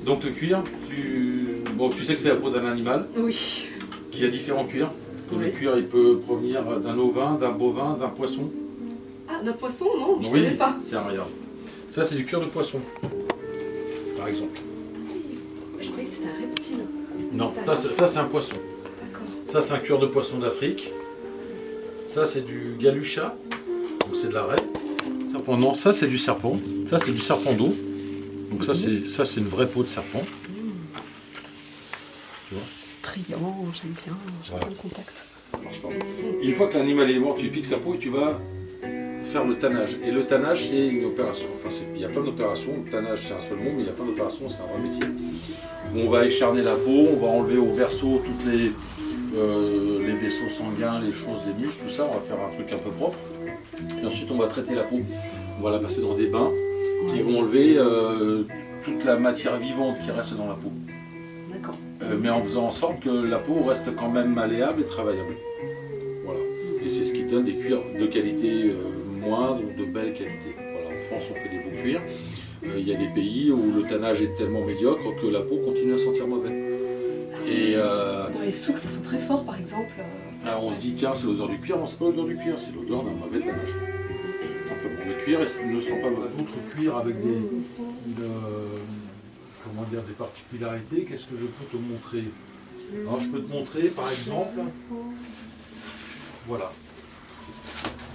Donc le cuir, bon, tu sais que c'est la peau d'un animal Oui. qui a différents cuirs. Oui. Le cuir, il peut provenir d'un ovin, d'un bovin, d'un poisson. Ah, d'un poisson, non, je Oui, savais pas. tiens, regarde. Ça, c'est du cuir de poisson, par exemple. Je croyais que c'était un reptile. Non, ça c'est un poisson. D'accord. Ça, c'est un cuir de poisson d'Afrique. Ça, c'est du galucha, donc c'est de la raie. Serpent, non, ça, c'est du serpent. Ça, c'est du serpent d'eau. Donc ça, c'est une vraie peau de serpent. Tu vois? Brillant, j'aime bien, j'aime Voilà. bien le contact. Une fois que l'animal est mort, tu piques sa peau et tu vas faire le tannage. Et le tannage, c'est une opération. Enfin, il y a plein d'opérations. Le tannage, c'est un seul mot, mais il y a plein d'opérations, c'est un vrai métier. On va écharner la peau, on va enlever au verso toutes les vaisseaux sanguins, les choses, les muscles, tout ça. On va faire un truc un peu propre. Et ensuite, on va traiter la peau. On va la passer dans des bains qui vont enlever toute la matière vivante qui reste dans la peau. D'accord. Mais en faisant en sorte que la peau reste quand même malléable et travaillable. Voilà. Et c'est ce qui donne des cuirs de qualité moindre ou de belle qualité. Voilà. En France, on fait des beaux cuirs. Il y a des pays où le tannage est tellement médiocre que la peau continue à sentir mauvais. Et Dans les souks, ça sent très fort, par exemple. alors on se dit, tiens, c'est l'odeur du cuir. Non, c'est pas l'odeur du cuir, c'est l'odeur d'un mauvais tannage. Simplement. Le cuir ne sent pas d'autres cuirs avec comment dire, des particularités. Qu'est-ce que je peux te montrer? Alors je peux te montrer par exemple, voilà.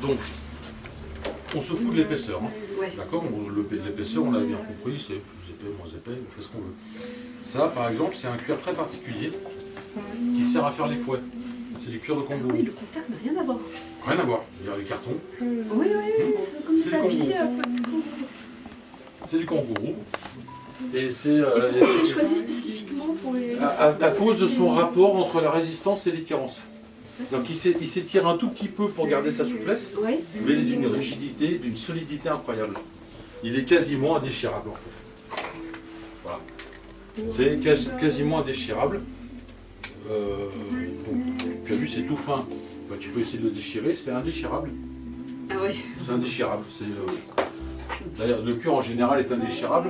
Donc, on se fout de l'épaisseur. Hein. Ouais. D'accord? L'épaisseur, on l'a bien compris, c'est plus épais, moins épais, on fait ce qu'on veut. Ça, par exemple, c'est un cuir très particulier qui sert à faire les fouets. C'est du cuir de kangourou. Oui, le contact n'a rien à voir. Rien à voir. Il y a les cartons. Oui, c'est comme C'est du du tapis kangourou. un peu de kangourou. C'est du kangourou. Et c'est Et pourquoi il est choisi spécifiquement pour les... à cause de son rapport entre la résistance et l'étirance. Donc il s'étire un tout petit peu pour garder sa souplesse, Oui. mais il est d'une rigidité, d'une solidité incroyable. Il est quasiment indéchirable en fait. Voilà. C'est quasiment indéchirable. Tu as vu, c'est tout fin. Bah, tu peux essayer de le déchirer, c'est indéchirable. Ah oui. C'est indéchirable. D'ailleurs, le cuir en général est indéchirable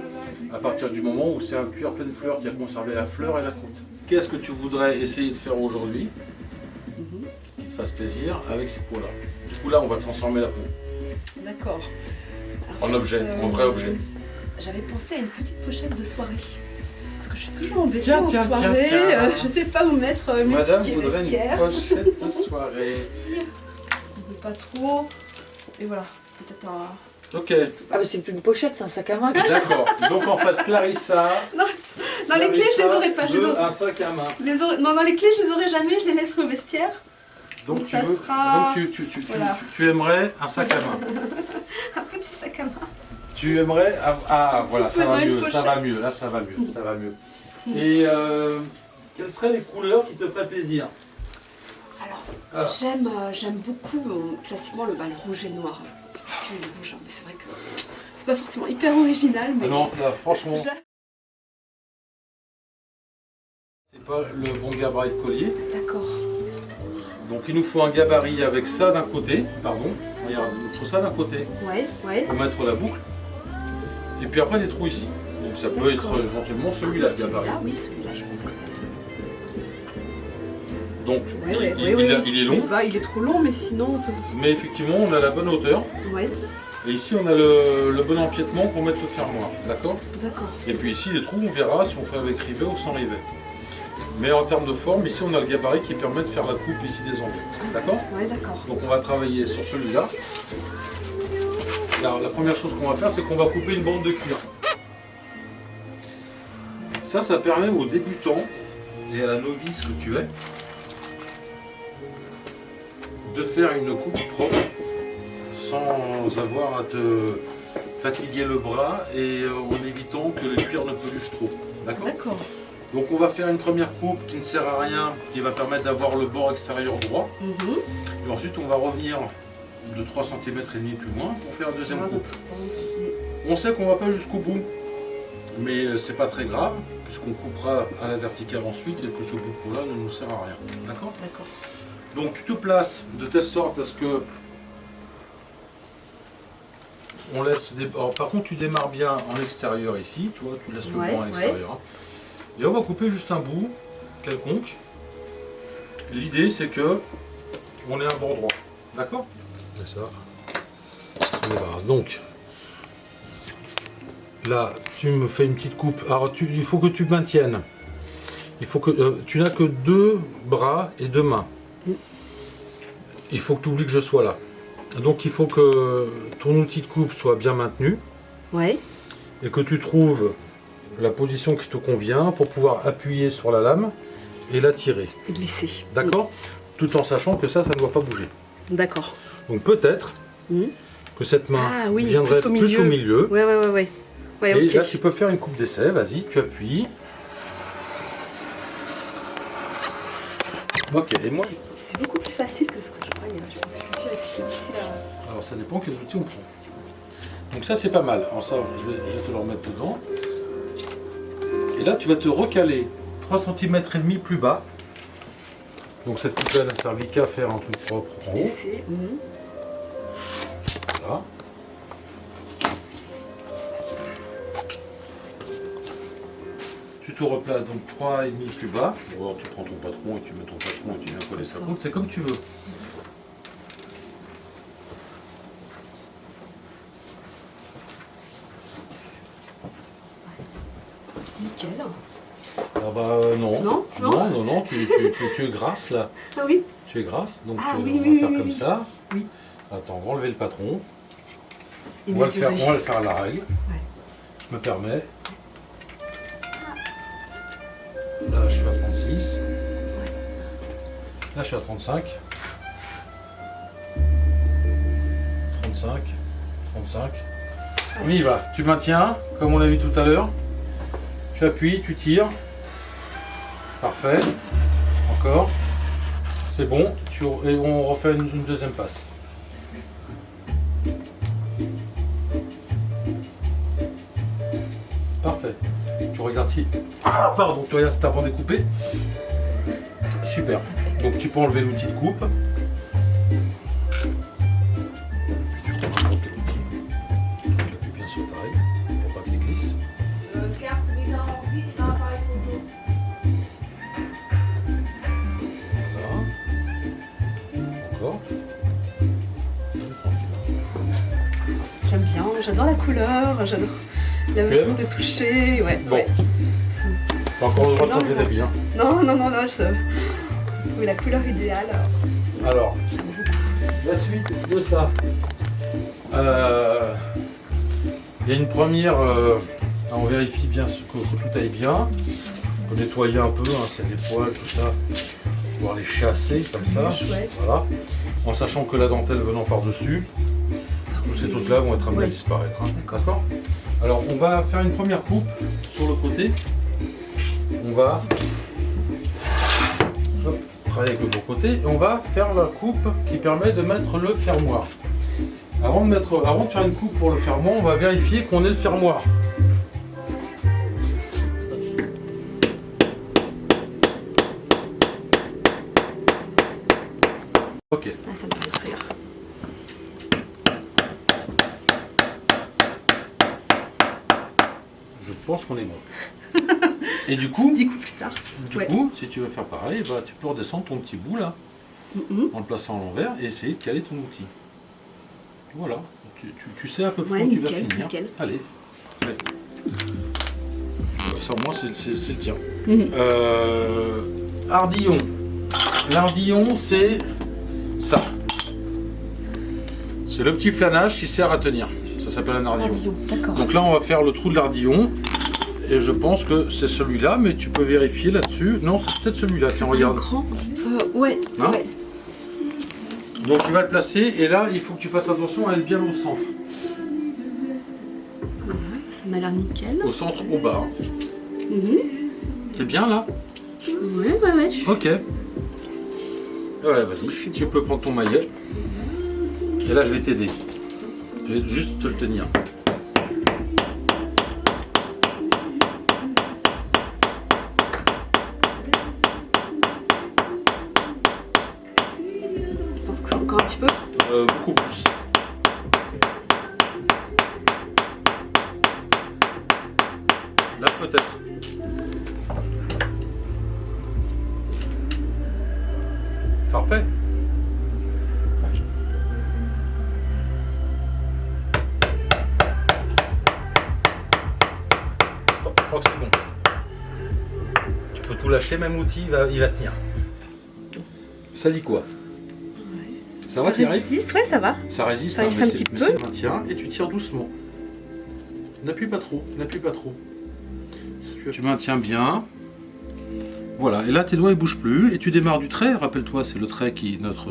à partir du moment où c'est un cuir pleine fleur qui a conservé la fleur et la croûte. Qu'est-ce que tu voudrais essayer de faire aujourd'hui qui te fasse plaisir avec ces peaux-là? Du coup, là, on va transformer la peau D'accord. en objet, en vrai objet. J'avais pensé à une petite pochette de soirée. Parce que je suis toujours embêtée Tiens, en tiens, soirée. tiens, tiens. Je sais pas où mettre mes Madame tickets voudrait vestiaires. une pochette de soirée. Je veux pas trop. Et voilà. Peut-être un... Ok, Ah, mais c'est plus une pochette, c'est un sac à main. d'accord. Donc en fait, Clarissa, Non, dans les clés, je les aurais pas. Je les veut aurais... un sac à main. Non, dans les clés, je les aurais jamais. Je les laisserai au vestiaire. Donc, Donc tu ça veux, sera- donc Voilà. tu aimerais un sac à main. Un petit sac à main. Tu aimerais... Ah, voilà, Tu ça peux va dans une mieux, ça va pochette. mieux, là ça va mieux, ça va mieux. Et quelles seraient les couleurs qui te feraient plaisir? Alors, j'aime beaucoup classiquement le rouge et le noir. Le rouge, hein, mais c'est vrai que c'est pas forcément hyper original, mais... Non, ça, franchement, Je- c'est pas le bon gabarit de collier. D'accord. Donc il nous faut un gabarit avec ça d'un côté, pardon, regarde, il nous faut ça d'un côté Ouais. pour mettre la boucle. Et puis après des trous ici. Donc ça peut être D'accord. éventuellement celui-là, le gabarit. Celui-là, oui, celui-là, je pense que c'est... Donc Ouais, il est long, Il est trop long, mais sinon on peut... mais effectivement on a la bonne hauteur. Ouais, Et ici on a le bon empiètement pour mettre le fermoir, d'accord? d'accord. Et puis ici les trous, on verra si on fait avec rivet ou sans rivet. Mais en termes de forme, ici on a le gabarit qui permet de faire la coupe ici des angles, d'accord? Ouais, d'accord. Donc on va travailler sur celui-là. Alors la première chose qu'on va faire, c'est qu'on va couper une bande de cuir. Ça permet aux débutants et à la novice que tu es de faire une coupe propre sans avoir à te fatiguer le bras et en évitant que le cuir ne peluche trop. D'accord? D'accord. Donc on va faire une première coupe qui ne sert à rien, qui va permettre d'avoir le bord extérieur droit. Mhm. Et ensuite on va revenir de 3 cm et demi plus loin pour faire la deuxième coupe. On sait qu'on va pas jusqu'au bout, mais c'est pas très grave, puisqu'on coupera à la verticale ensuite et que ce bout-là ne nous sert à rien. D'accord? D'accord. Donc tu te places de telle sorte à ce que on laisse alors, par contre, tu démarres bien en extérieur ici, tu vois, tu laisses le banc à l'extérieur. Hein. Et on va couper juste un bout quelconque. L'idée, c'est que on ait un bord droit. D'accord? Et ça, on débarrasse. Donc, là, tu me fais une petite coupe. Alors, il faut que tu maintiennes. Il faut que tu n'as que 2 bras et 2 mains. Il faut que tu oublies que je sois là. Donc, il faut que ton outil de coupe soit bien maintenu. Ouais. Et que tu trouves la position qui te convient pour pouvoir appuyer sur la lame et la tirer. Et glisser. D'accord? Tout en sachant que ça ne doit pas bouger. D'accord. Donc peut-être que cette main viendrait plus au milieu. Ouais. Ouais, et okay. là, tu peux faire une coupe d'essai. Vas-y, tu appuies. Ok, et moi... C'est beaucoup plus facile que ce que je croyais. Je pensais que le cuir était plus difficile à... Alors ça dépend quels outils on prend. Donc ça, c'est pas mal. Alors ça, je vais te le remettre dedans. Et là, tu vas te recaler 3 cm et demi plus bas. Donc cette coupe-là n'a servi qu'à faire un truc propre en haut. Voilà. Tu te replaces donc 3,5 plus bas. Ou alors tu prends ton patron et tu mets ton patron et tu viens coller sa coupe. C'est comme tu veux. Nickel. Ah bah non. Non, tu es grasse là. Ah oui. Tu es grasse, donc on va faire comme ça. Oui. Attends, on va enlever le patron. Et on va le faire à la règle. Ouais. Je me permets. Là, je suis à 36. Là, je suis à 35. 35. 35. On y va. Tu maintiens, comme on l'a vu tout à l'heure. Tu appuies, tu tires. Parfait. Encore. C'est bon. Et on refait une deuxième passe. Parfait. Tu regardes si... Pardon, tu regardes si ta bande est coupée. Super. Donc tu peux enlever l'outil de coupe. Tu prends n'importe quel outil. Tu appuies bien sur ta règle pour pas qu'il glisse. J'aime bien, j'adore la couleur, j'adore le toucher. Ouais, bon. Ouais. Pas encore le droit de changer d'avis. Hein. Non, je trouve la couleur idéale. Alors, la suite de ça. Il y a une première. On vérifie bien que tout aille bien. On peut nettoyer un peu, hein, s'il y a des poils, tout ça. Pouvoir les chasser comme ça. Voilà. En sachant que la dentelle venant par-dessus, tous ces trucs-là vont être amenés à disparaître. Hein. D'accord. Alors, on va faire une première coupe sur le côté. On va travailler avec le bon côté et on va faire la coupe qui permet de mettre le fermoir. Avant de faire une coupe pour le fermoir, on va vérifier qu'on ait le fermoir. Ok. Ah, ça me fait rire. Je pense qu'on est bon. Et du coup, 10 coups plus tard. Du coup, si tu veux faire pareil, bah, tu peux redescendre ton petit bout là, en le plaçant à l'envers et essayer de caler ton outil. Voilà, tu sais à peu près où tu vas finir. Nickel. Allez, fais. Ça au moins c'est le tien. Ardillon. L'ardillon c'est ça. C'est le petit flanage qui sert à tenir. Ça s'appelle un ardillon. Donc là on va faire le trou de l'ardillon. Et je pense que c'est celui-là, mais tu peux vérifier là-dessus. Non, c'est peut-être celui-là. Tiens, regarde. Ouais. Hein? Ouais. Donc tu vas le placer, et là, il faut que tu fasses attention à aller bien au centre. Ça m'a l'air nickel. Au centre, au bas. T'es bien là? Ouais. Ok. Ouais, vas-y, tu peux prendre ton maillet. Et là, je vais t'aider. Je vais juste te le tenir. Je pense que c'est encore un petit peu. Beaucoup plus. Là peut-être. Parfait. Je crois que c'est bon. Tu peux tout lâcher, même outil, il va tenir. Ça dit quoi? Ça va, Thierry? résiste, ouais, ça va. Ça résiste, Ça résiste un petit mais peu. c'est le maintien et tu tires doucement. N'appuie pas trop, n'appuie pas trop. Tu maintiens bien. Voilà, et là tes doigts ils bougent plus et tu démarres du trait, rappelle-toi, c'est le trait qui est notre...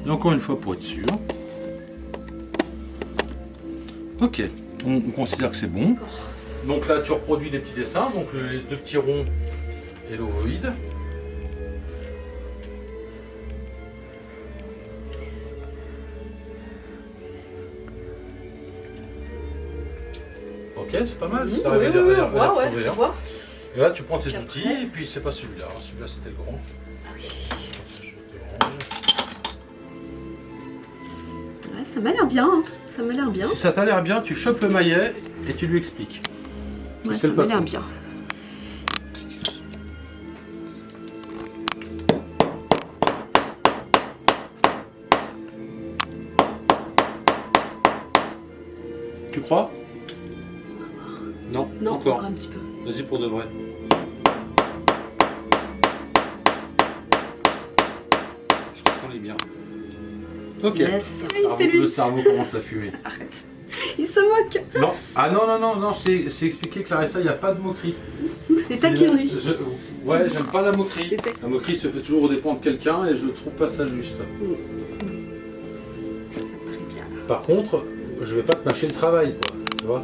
Et encore une fois pour être sûr. Ok, on considère que c'est bon. Donc là tu reproduis les petits dessins, donc les deux petits ronds et l'ovoïde. Ok, c'est pas mal, ça Oui, avait oui, l'air on voit, ouais, trouvé, on hein. voit. Et là tu prends tes Puis outils après- et puis c'est pas celui-là, hein. Celui-là c'était le grand. Ah oui. Je te range. Ouais, ça m'a l'air bien, hein. Ça m'a l'air bien. Si ça t'a l'air bien, tu chopes le maillet et tu lui expliques. Ouais, c'est ça le m'a l'air patron. bien. Tu crois? Non, Non, encore. encore un petit peu. Vas-y pour de vrai. Je crois qu'on est bien. Ok. Yes. Le Oui, cerveau- c'est lui. Le cerveau commence à fumer. Arrête. Il se moque. Non. Ah non, non, non, non, c'est expliqué, Clarissa, il n'y a pas de moquerie. Les taquineries. Ouais, j'aime pas la moquerie. Les taquineries. La moquerie se fait toujours au dépens de quelqu'un et je trouve pas ça juste. Ça me paraît bien. Par contre, je vais pas te mâcher le travail, quoi. Tu vois?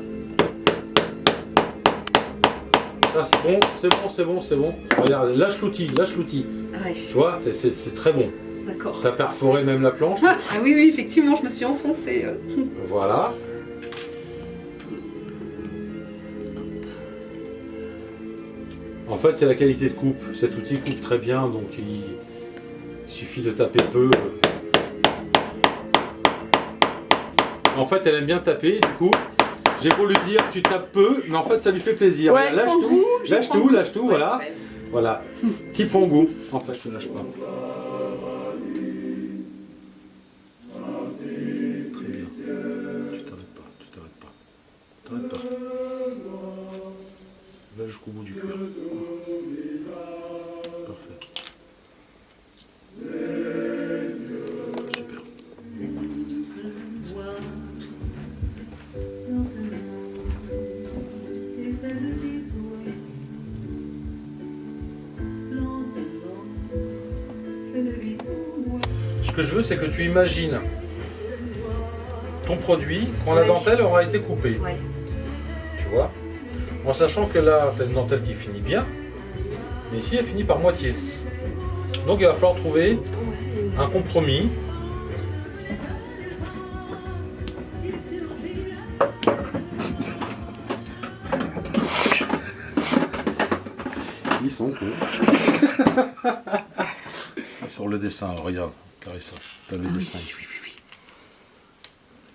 Ça c'est bon, c'est bon, c'est bon, c'est bon. Regarde, lâche l'outil, lâche l'outil. Ouais, Tu vois, c'est très bon. d'accord. T'as perforé même la planche. Ah oui, oui, effectivement, je me suis enfoncée. Voilà. En fait, c'est la qualité de coupe. Cet outil coupe très bien, donc il suffit de taper peu. En fait, elle aime bien taper, du coup. J'ai beau lui dire, tu tapes peu, mais en fait, ça lui fait plaisir. Ouais, Lâche prends tout, goût, je lâche prends tout, goût. lâche tout, Ouais, voilà. ouais. Voilà. Petit prends goût. En fait, je te lâche pas. Très bien. Tu t'arrêtes pas, tu t'arrêtes pas. T'arrêtes pas. Va jusqu'au bout du cuir. Parfait. Super. Ce que je veux, c'est que tu imagines ton produit quand la Ouais. dentelle aura été coupée. Ouais. Tu vois? En sachant que là, tu as une dentelle qui finit bien, mais ici, elle finit par moitié. Donc, il va falloir trouver un compromis. Ils sont cons. Sur le dessin, alors, regarde, Clarissa, tu as le Ah oui, dessin ici. oui, oui, oui.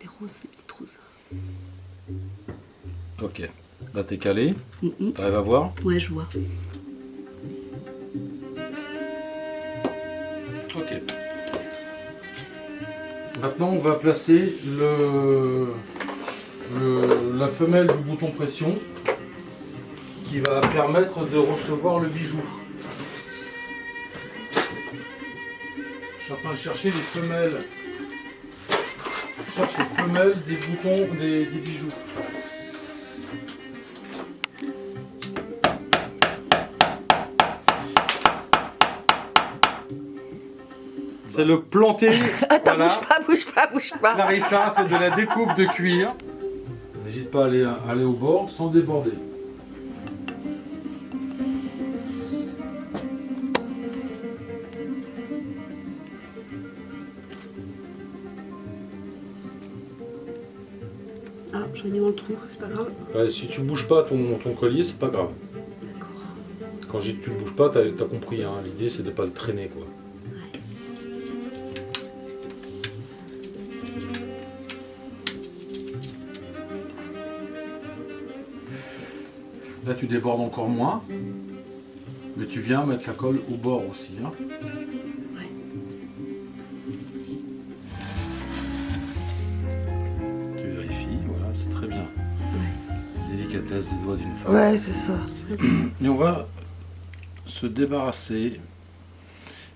Les roses, les petites roses. Ok, là t'es calé, Mhm. t'arrives à voir? Ouais, je vois. Ok. Maintenant, on va placer la femelle du bouton pression qui va permettre de recevoir le bijou. Je suis en train de chercher les femelles. Je cherche les femelles des boutons des bijoux. C'est le planté. Attends, Voilà. bouge pas, bouge pas, bouge pas. Clarissa fait de la découpe de cuir. N'hésite pas à aller au bord sans déborder. Ah, j'en ai mis dans le trou, c'est pas grave. Ouais, si tu bouges pas ton collier, c'est pas grave. D'accord. Quand je dis que tu le bouges pas, t'as compris. Hein. L'idée, c'est de pas le traîner, quoi. Là tu débordes encore moins. Mais tu viens mettre la colle au bord aussi. Hein. Ouais. Tu vérifies, voilà, c'est très bien. Ouais. Délicatesse des doigts d'une femme. Ouais, c'est ça. Et on va se débarrasser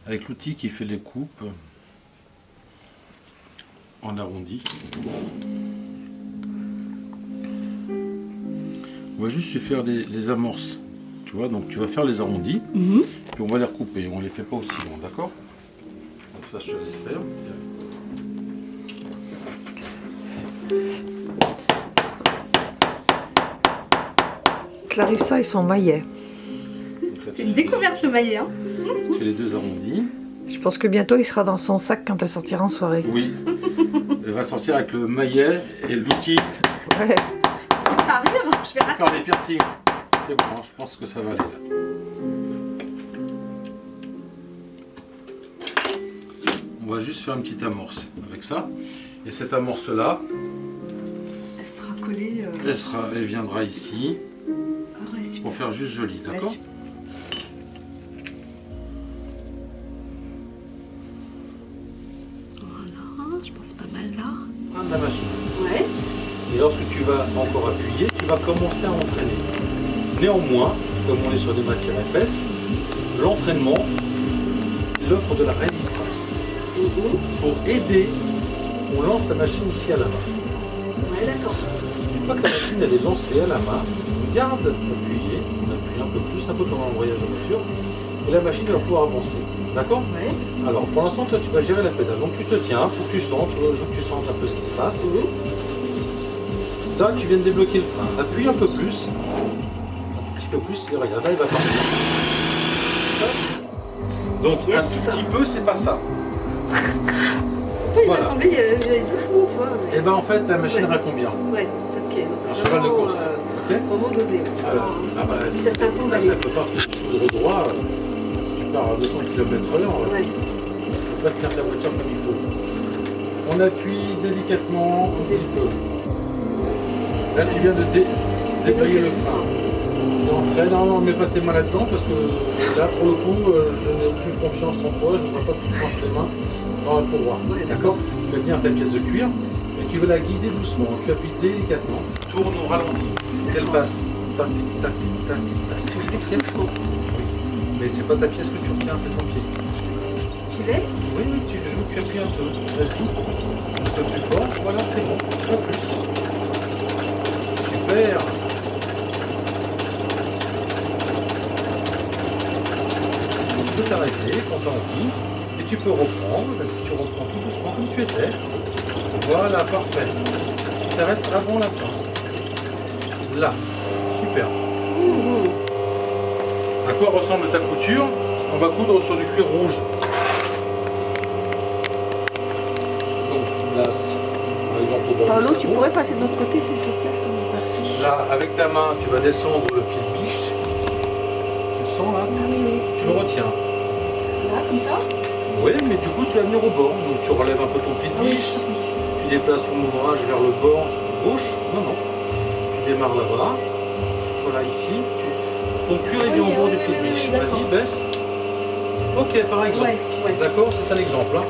avec l'outil qui fait les coupes en arrondi. On va juste se faire les amorces. Tu vois, donc tu vas faire les arrondis, puis on va les recouper. On les fait pas aussi longs, d'accord? Donc ça, je te laisse faire. Clarissa et son maillet. C'est une découverte le maillet. Hein. Tu fais les deux arrondis. Je pense que bientôt il sera dans son sac quand elle sortira en soirée. Oui. Elle va sortir avec le maillet et l'outil Ouais. Ça arrive, je vais pour faire des piercings. C'est bon, hein, je pense que ça va aller là. On va juste faire une petite amorce avec ça. Et cette amorce là, Elle sera collée. elle viendra ici Ah ouais, super. pour faire juste joli, d'accord? Ouais, voilà, je pense pas mal là. Prends la machine. Ouais. Et lorsque tu vas encore appuyer, tu vas commencer à entraîner. Néanmoins, comme on est sur des matières épaisses, l'entraînement, il offre de la résistance. Pour aider, on lance la machine ici à la main. Ouais, d'accord. Une fois que la machine elle est lancée à la main, on garde appuyé, on appuie un peu plus, un peu comme un voyage de voiture, et la machine va pouvoir avancer. D'accord? Ouais. Alors pour l'instant, toi tu vas gérer la pédale. Donc tu te tiens pour que tu sentes, je veux que tu sentes un peu ce qui se passe. Là, tu viens de débloquer le frein. Appuie un peu plus. Un petit peu plus, et regarde, là il va partir. Donc un Yes. tout petit peu, c'est pas ça. Toi, il Voilà. m'a semblé j'allais doucement, tu vois. Mais... Et ben en fait, la machine Ouais. répond bien. Ouais, ok. Donc, Un cheval de vraiment, course. Ok? Vraiment dosé. Alors, ah bah, Puis ça s'incombe, là, allez. ça peut pas coudre droit. Si tu pars à 200 km/h, Ouais. tu peux pas tenir ta voiture comme il faut. On appuie délicatement un petit peu. Là, tu viens de déployer le frein. Et après, non, mets pas tes mains là-dedans parce que là, pour le coup, je n'ai aucune confiance en toi. Je ne vois pas que tu te pinces les mains dans la courroie. Ouais, D'accord? Tu vas tenir ta pièce de cuir et tu vas la guider doucement. Tu appuies délicatement. Tourne au ralenti. Qu'elle fasse tac, tac, tac, tac. Je fais tout doucement. Oui. Mais c'est pas ta pièce que tu retiens, c'est ton pied. J'y vais? Oui, tu appuies un peu. Vas-y. Un peu plus fort. Voilà, c'est bon. Un peu plus. Super. Donc, tu peux t'arrêter quand tu as envie. Et tu peux reprendre. Vas-y, tu reprends tout doucement comme tu étais. Voilà, parfait. Tu t'arrêtes avant la fin. Là. Super. À quoi ressemble ta couture? On va coudre sur du cuir rouge. Donc tu places par exemple au bord du Paolo, tu sabot. pourrais passer de l'autre côté s'il te plaît? Merci. Là, avec ta main, tu vas descendre le pied de biche. Tu le sens là? Ah oui, oui. Tu le retiens. Là, comme ça? Oui, mais du coup tu vas venir au bord. Donc tu relèves un peu ton pied Ah de oui, biche. oui. Tu déplaces ton ouvrage vers le bord gauche. Non, non. Tu démarres là-bas. Voilà, ici. Ton cuir est bien Oui, au bord oui, du oui, pied de oui, biche. oui, d'accord. Vas-y, baisse. Ok, par exemple. Ouais, ouais. D'accord, c'est un exemple. Hein.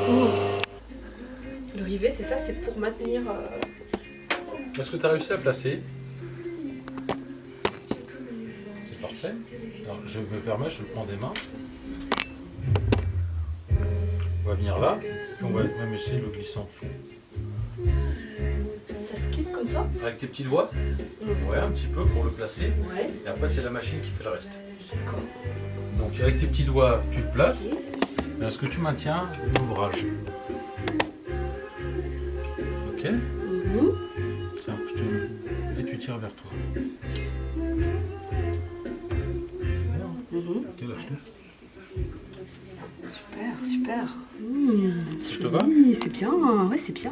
Le rivet, c'est ça, c'est pour maintenir. Est-ce que tu as réussi à placer? C'est parfait. Alors, je me permets, je le prends des mains. On va venir là, puis on va même essayer de le glisser en dessous. Ça skip comme ça? Avec tes petits doigts, ouais, un petit peu pour le placer. Ouais. Et après, c'est la machine qui fait le reste. D'accord. Donc, avec tes petits doigts, tu le places. Et est-ce que tu maintiens l'ouvrage? Ok. Tiens, et tu tires vers toi. Ok, lâche-le. Super, super. Ça te va? Oui, c'est bien, ouais, c'est bien.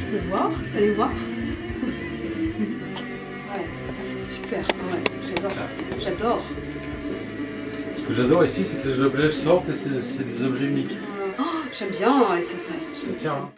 Je vais voir, allez voir. Ouais, c'est super, ouais, j'adore. J'adore. Ce que j'adore ici, c'est que les objets sortent et c'est des objets uniques. Oh, j'aime bien, ouais, c'est vrai. Ça tient, hein.